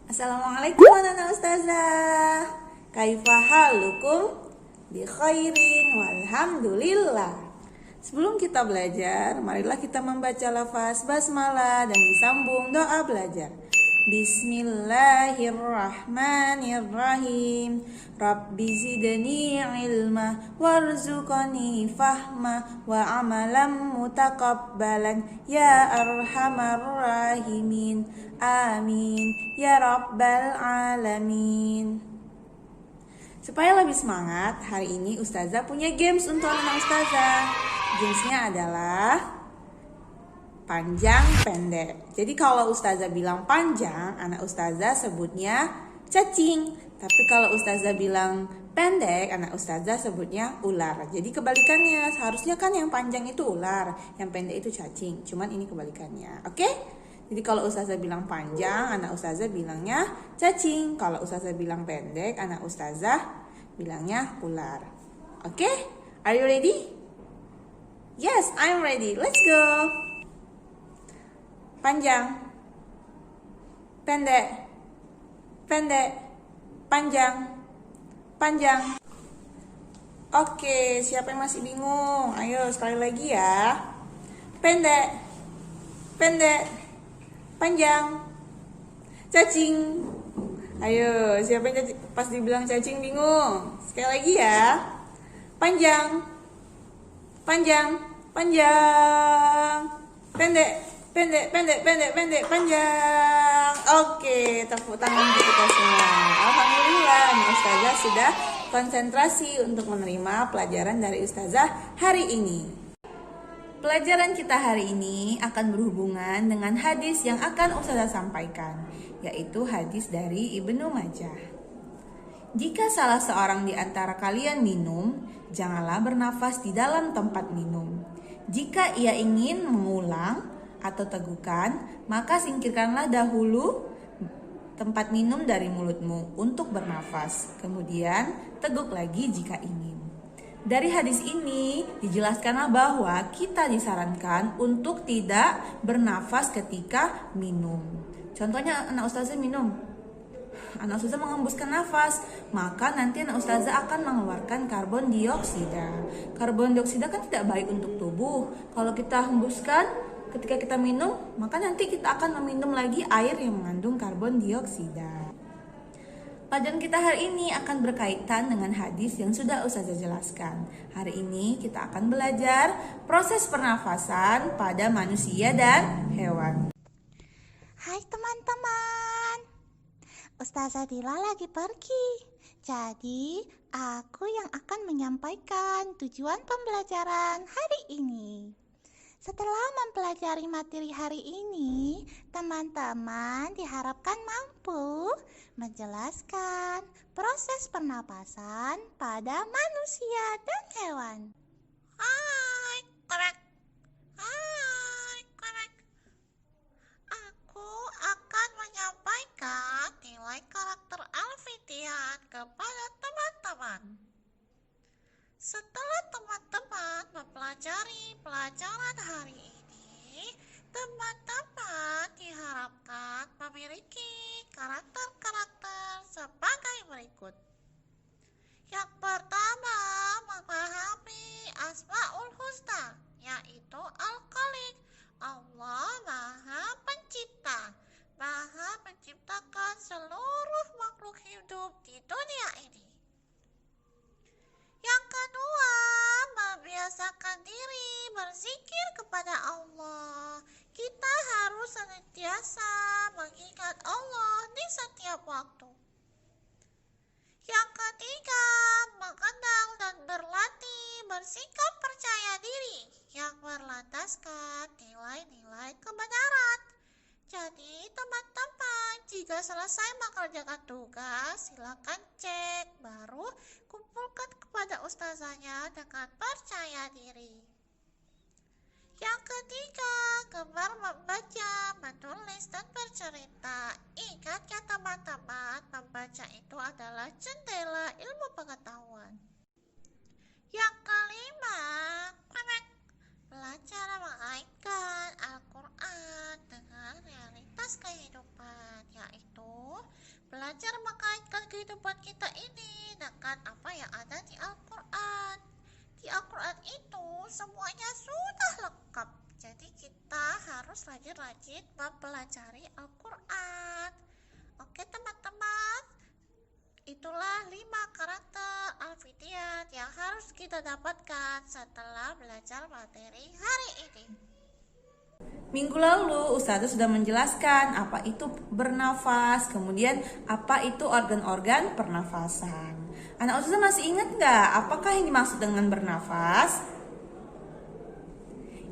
Assalamualaikum anak ustazah. Kaifa halukum? Bi khairin walhamdulillah. Sebelum kita belajar, marilah kita membaca lafaz basmalah dan disambung doa belajar. Bismillahirrahmanirrahim. Rabbi zidni ilma warzuqni fahma wa amalan mutaqabbalan ya arhamar rahimin. Amin ya rabbal alamin. Supaya lebih semangat, hari ini ustazah punya games untuk anak ustazah. Gamesnya adalah panjang pendek. Jadi kalau ustazah bilang panjang, anak ustazah sebutnya cacing. Tapi kalau ustazah bilang pendek, anak ustazah sebutnya ular. Jadi kebalikannya, seharusnya kan yang panjang itu ular, yang pendek itu cacing. Cuman ini kebalikannya, oke? Jadi kalau ustazah bilang panjang, anak ustazah bilangnya cacing. Kalau ustazah bilang pendek, anak ustazah bilangnya ular. Oke? Are you ready? Yes, I'm ready. Let's go. Panjang, pendek, pendek, panjang, panjang. Oke, siapa yang masih bingung? Ayo sekali lagi ya. Pendek, pendek, panjang, cacing. Ayo, siapa yang pas dibilang cacing bingung? Sekali lagi ya. Panjang, panjang, panjang, pendek, pendek, pendek, pendek, pendek, panjang. Oke, tepuk tangan untuk kita semua. Alhamdulillah, ustazah sudah konsentrasi untuk menerima pelajaran dari ustazah hari ini. Pelajaran kita hari ini akan berhubungan dengan hadis yang akan ustazah sampaikan, yaitu hadis dari Ibnu Majah. Jika salah seorang di antara kalian minum, janganlah bernafas di dalam tempat minum. Jika ia ingin mengulang atau tegukan, maka singkirkanlah dahulu tempat minum dari mulutmu untuk bernafas. Kemudian teguk lagi jika ingin. Dari hadis ini dijelaskanlah bahwa kita disarankan untuk tidak bernafas ketika minum. Contohnya anak ustazah minum, anak ustazah mengembuskan nafas, maka nanti anak ustazah akan mengeluarkan karbon dioksida. Karbon dioksida kan tidak baik untuk tubuh. Kalau kita hembuskan ketika kita minum, maka nanti kita akan meminum lagi air yang mengandung karbon dioksida. Pelajaran kita hari ini akan berkaitan dengan hadis yang sudah ustazah jelaskan. Hari ini kita akan belajar proses pernafasan pada manusia dan hewan. Hai teman-teman, Ustazah Dila lagi pergi. Jadi aku yang akan menyampaikan tujuan pembelajaran hari ini. Setelah mempelajari materi hari ini, teman-teman diharapkan mampu menjelaskan proses pernapasan pada manusia dan hewan. Hai, korek. Hai, korek. Aku akan menyampaikan nilai karakter Alfitian kepada teman-teman. Setelah teman-teman mempelajari pelajaran hari ini, teman-teman diharapkan memiliki karakter-karakter sebagai berikut. Yang pertama, memahami Asmaul Husna, yaitu Al-Khaliq. Allah Maha Pencipta, Maha menciptakan seluruh makhluk hidup di dunia ini. Yang kedua, membiasakan diri berzikir kepada Allah. Kita harus senantiasa mengingat Allah di setiap waktu. Yang ketiga, mengenal dan berlatih bersikap percaya diri yang berlandaskan nilai-nilai kebenaran. Jadi teman-teman, jika selesai mengerjakan tugas, silakan cek, baru kumpulkan kepada ustazahnya dengan percaya diri. Yang ketiga, gemar membaca, menulis, dan bercerita. Ingat ya teman-teman, membaca itu adalah jendela ilmu pengetahuan. Yang kelima, belajar mengaitkan Al-Quran dengan realitas kehidupan, yaitu kehidupan kita ini dengan apa yang ada di Al-Quran. Di Al-Quran itu semuanya sudah lengkap. Jadi kita harus rajin-rajin mempelajari Al-Quran. Oke teman-teman, itulah 5 karakter Alfidian yang harus kita dapatkan setelah belajar materi hari ini. Minggu lalu Ustazah sudah menjelaskan apa itu bernafas, kemudian apa itu organ-organ pernafasan. Anak Ustazah masih ingat nggak apakah yang dimaksud dengan bernafas?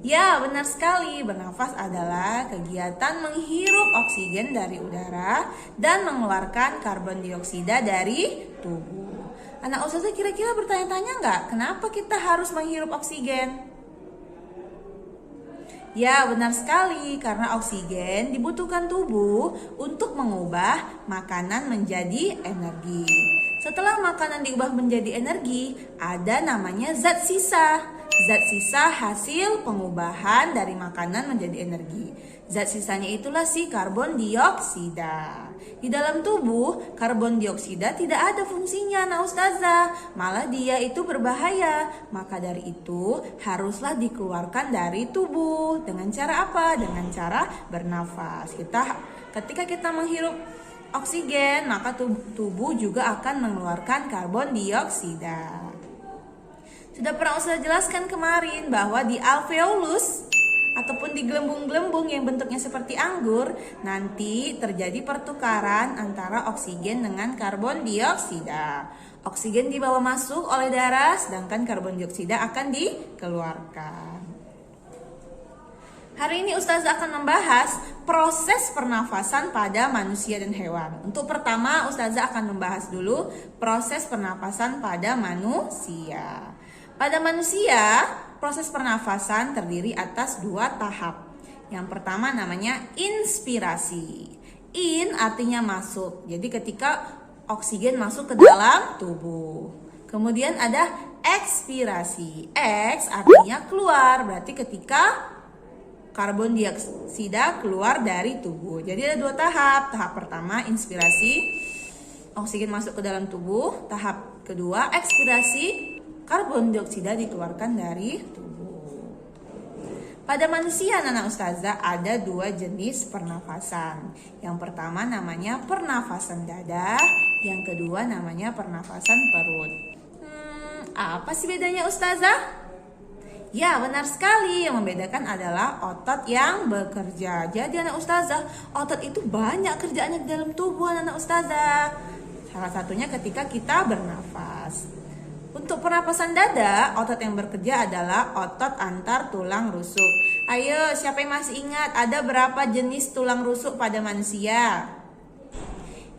Ya, benar sekali. Bernafas adalah kegiatan menghirup oksigen dari udara dan mengeluarkan karbon dioksida dari tubuh. Anak Ustazah kira-kira bertanya-tanya nggak kenapa kita harus menghirup oksigen? Ya, benar sekali, karena oksigen dibutuhkan tubuh untuk mengubah makanan menjadi energi. Setelah makanan diubah menjadi energi, ada namanya zat sisa. Zat sisa hasil pengubahan dari makanan menjadi energi. Zat sisanya itulah si karbon dioksida. Di dalam tubuh, karbon dioksida tidak ada fungsinya, nah Ustazah. Malah dia itu berbahaya. Maka dari itu haruslah dikeluarkan dari tubuh. Dengan cara apa? Dengan cara bernafas. Ketika kita menghirup oksigen, maka tubuh juga akan mengeluarkan karbon dioksida. Sudah pernah Ustazah jelaskan kemarin bahwa di alveolus ataupun di gelembung-gelembung yang bentuknya seperti anggur, nanti terjadi pertukaran antara oksigen dengan karbon dioksida. Oksigen dibawa masuk oleh darah, sedangkan karbon dioksida akan dikeluarkan. Hari ini Ustazah akan membahas proses pernafasan pada manusia dan hewan. Untuk pertama, Ustazah akan membahas dulu proses pernafasan pada manusia. Pada manusia, proses pernafasan terdiri atas 2 tahap. Yang pertama namanya inspirasi. In artinya masuk. Jadi ketika oksigen masuk ke dalam tubuh. Kemudian ada ekspirasi. Eks artinya keluar. Berarti ketika karbon dioksida keluar dari tubuh. Jadi ada 2 tahap. Tahap pertama inspirasi. Oksigen masuk ke dalam tubuh. Tahap kedua ekspirasi. Karbon dioksida dikeluarkan dari tubuh. Pada manusia, Nana Ustazah, ada 2 jenis pernafasan. Yang pertama namanya pernafasan dada, yang kedua namanya pernafasan perut. Apa sih bedanya Ustazah? Ya, benar sekali. Yang membedakan adalah otot yang bekerja. Jadi anak Ustazah, otot itu banyak kerjaannya di dalam tubuh anak Ustazah. Salah satunya ketika kita bernafas. Untuk pernapasan dada, otot yang bekerja adalah otot antar tulang rusuk. Ayo, siapa yang masih ingat ada berapa jenis tulang rusuk pada manusia?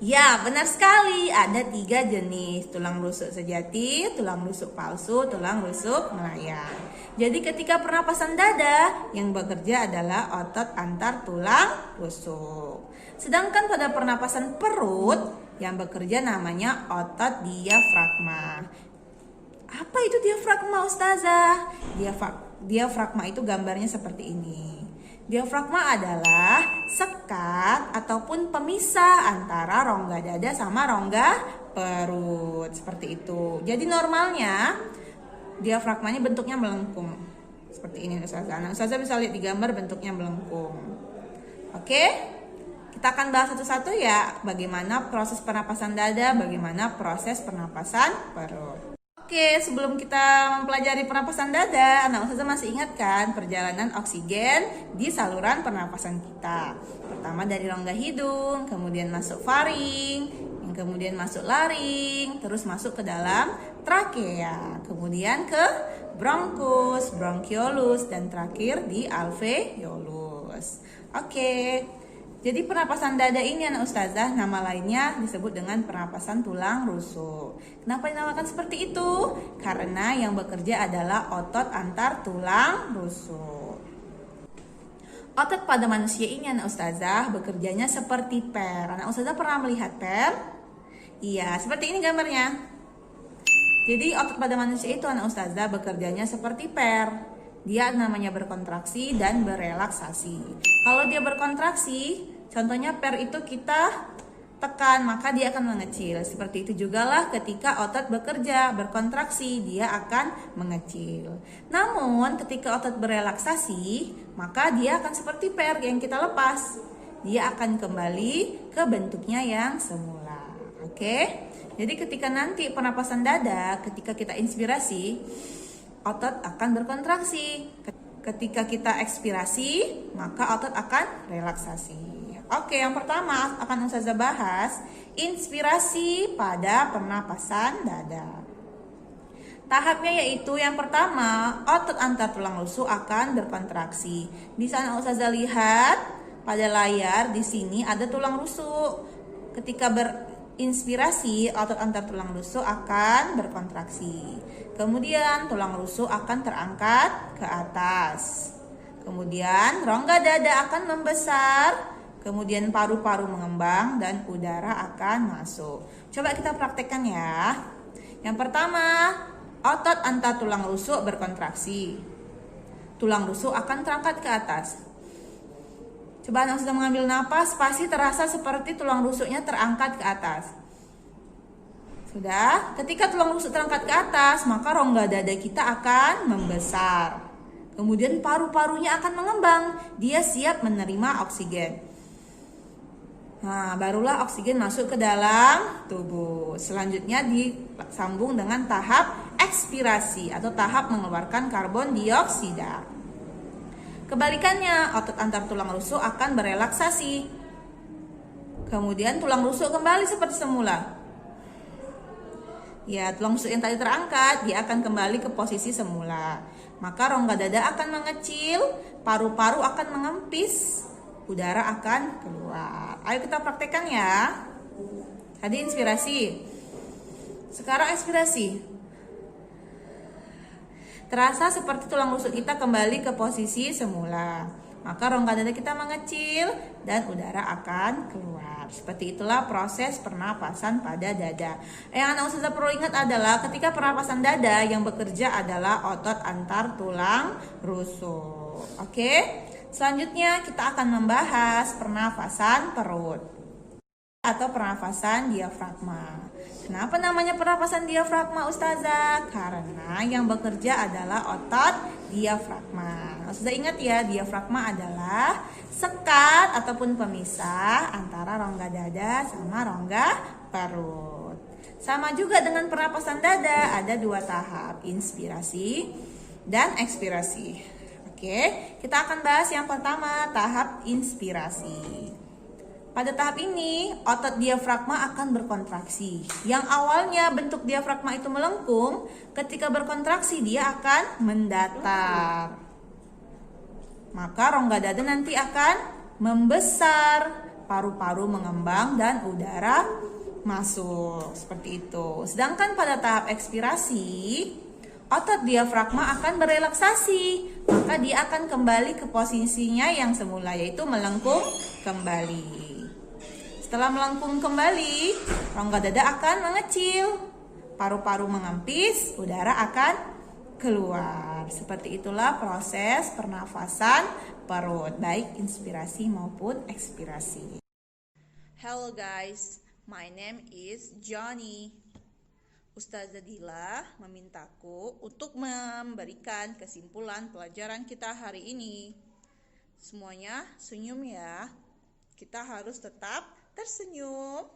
Ya, benar sekali. Ada 3 jenis. Tulang rusuk sejati, tulang rusuk palsu, tulang rusuk melayang. Jadi ketika pernapasan dada, yang bekerja adalah otot antar tulang rusuk. Sedangkan pada pernapasan perut, yang bekerja namanya otot diafragma. Apa itu diafragma Ustazah? Diafragma itu gambarnya seperti ini. Diafragma adalah sekat ataupun pemisah antara rongga dada sama rongga perut. Seperti itu. Jadi normalnya diafragmanya bentuknya melengkung. Seperti ini Ustazah. Nah, Ustazah bisa lihat di gambar bentuknya melengkung. Oke? Kita akan bahas satu-satu ya. Bagaimana proses pernapasan dada, bagaimana proses pernapasan perut. Oke, sebelum kita mempelajari pernapasan dada, anak Ustazah masih ingat kan perjalanan oksigen di saluran pernapasan kita. Pertama dari rongga hidung, kemudian masuk faring, yang kemudian masuk laring, terus masuk ke dalam trakea, kemudian ke bronkus, bronkiolus, dan terakhir di alveolus. Oke. Jadi pernapasan dada ini anak Ustazah nama lainnya disebut dengan pernapasan tulang rusuk. Kenapa dinamakan seperti itu? Karena yang bekerja adalah otot antar tulang rusuk. Otot pada manusia ini anak Ustazah bekerjanya seperti per. Anak Ustazah pernah melihat per? Iya, seperti ini gambarnya. Jadi otot pada manusia itu anak Ustazah bekerjanya seperti per. Dia namanya berkontraksi dan berelaksasi. Kalau dia berkontraksi, contohnya per itu kita tekan, maka dia akan mengecil. Seperti itu juga lah ketika otot bekerja, berkontraksi, dia akan mengecil. Namun ketika otot berelaksasi, maka dia akan seperti per yang kita lepas. Dia akan kembali ke bentuknya yang semula. Oke? Jadi ketika nanti pernapasan dada, ketika kita inspirasi, otot akan berkontraksi. Ketika kita ekspirasi, maka otot akan relaksasi. Oke, yang pertama akan Ustazah bahas inspirasi pada pernapasan dada. Tahapnya yaitu yang pertama, otot antar tulang rusuk akan berkontraksi. Bisa Ustazah lihat pada layar di sini ada tulang rusuk. Ketika berinspirasi, otot antar tulang rusuk akan berkontraksi. Kemudian tulang rusuk akan terangkat ke atas. Kemudian rongga dada akan membesar. Kemudian paru-paru mengembang dan udara akan masuk. Coba kita praktekkan ya. Yang pertama, otot antar tulang rusuk berkontraksi. Tulang rusuk akan terangkat ke atas. Coba Anda sudah mengambil napas, pasti terasa seperti tulang rusuknya terangkat ke atas. Sudah? Ketika tulang rusuk terangkat ke atas, maka rongga dada kita akan membesar. Kemudian paru-parunya akan mengembang. Dia siap menerima oksigen. Nah, barulah oksigen masuk ke dalam tubuh. Selanjutnya disambung dengan tahap ekspirasi atau tahap mengeluarkan karbon dioksida. Kebalikannya, otot antar tulang rusuk akan berelaksasi. Kemudian tulang rusuk kembali seperti semula. Ya, tulang rusuk yang tadi terangkat, dia akan kembali ke posisi semula. Maka rongga dada akan mengecil, paru-paru akan mengempis, udara akan keluar. Ayo kita praktekkan ya. Tadi inspirasi. Sekarang ekspirasi. Terasa seperti tulang rusuk kita kembali ke posisi semula. Maka rongga dada kita mengecil dan udara akan keluar. Seperti itulah proses pernapasan pada dada. Yang Anda Ustazah perlu ingat adalah ketika pernapasan dada yang bekerja adalah otot antar tulang rusuk. Oke? Selanjutnya kita akan membahas pernafasan perut atau pernafasan diafragma. Kenapa namanya pernafasan diafragma Ustazah? Karena yang bekerja adalah otot diafragma. Sudah ingat ya, diafragma adalah sekat ataupun pemisah antara rongga dada sama rongga perut. Sama juga dengan pernapasan dada, ada dua tahap, inspirasi dan ekspirasi. Oke, kita akan bahas yang pertama, tahap inspirasi. Pada tahap ini, otot diafragma akan berkontraksi. Yang awalnya bentuk diafragma itu melengkung, ketika berkontraksi dia akan mendatar. Maka rongga dada nanti akan membesar, paru-paru mengembang dan udara masuk. Seperti itu. Sedangkan pada tahap ekspirasi, otot diafragma akan berelaksasi, maka dia akan kembali ke posisinya yang semula, yaitu melengkung kembali. Setelah melengkung kembali, rongga dada akan mengecil, paru-paru mengempis, udara akan keluar. Seperti itulah proses pernafasan perut, baik inspirasi maupun ekspirasi. Hello guys, my name is Johnny. Ustazah Dila memintaku untuk memberikan kesimpulan pelajaran kita hari ini. Semuanya senyum ya. Kita harus tetap tersenyum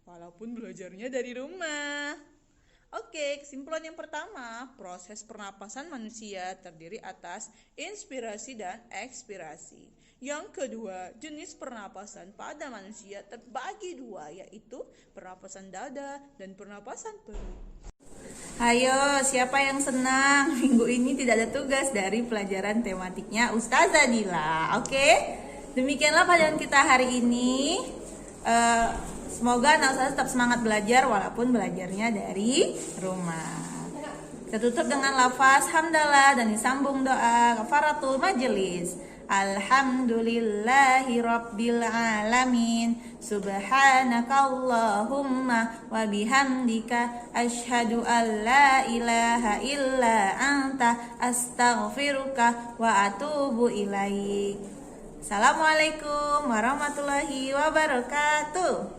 walaupun belajarnya dari rumah. Oke, kesimpulan yang pertama, proses pernapasan manusia terdiri atas inspirasi dan ekspirasi. Yang kedua, jenis pernapasan pada manusia terbagi dua, yaitu pernapasan dada dan pernapasan perut. Ayo, siapa yang senang? Minggu ini tidak ada tugas dari pelajaran tematiknya Ustazah Dila. Oke, demikianlah pelajaran kita hari ini. Semoga anak Ustazah tetap semangat belajar walaupun belajarnya dari rumah. Kita tutup dengan lafaz hamdalah dan disambung doa kafaratul majelis. Alhamdulillahi rabbil alamin. Subhanakallahumma wa bihamdika asyhadu an la ilaha illa anta astaghfiruka wa atubu ilaik. Assalamualaikum warahmatullahi wabarakatuh.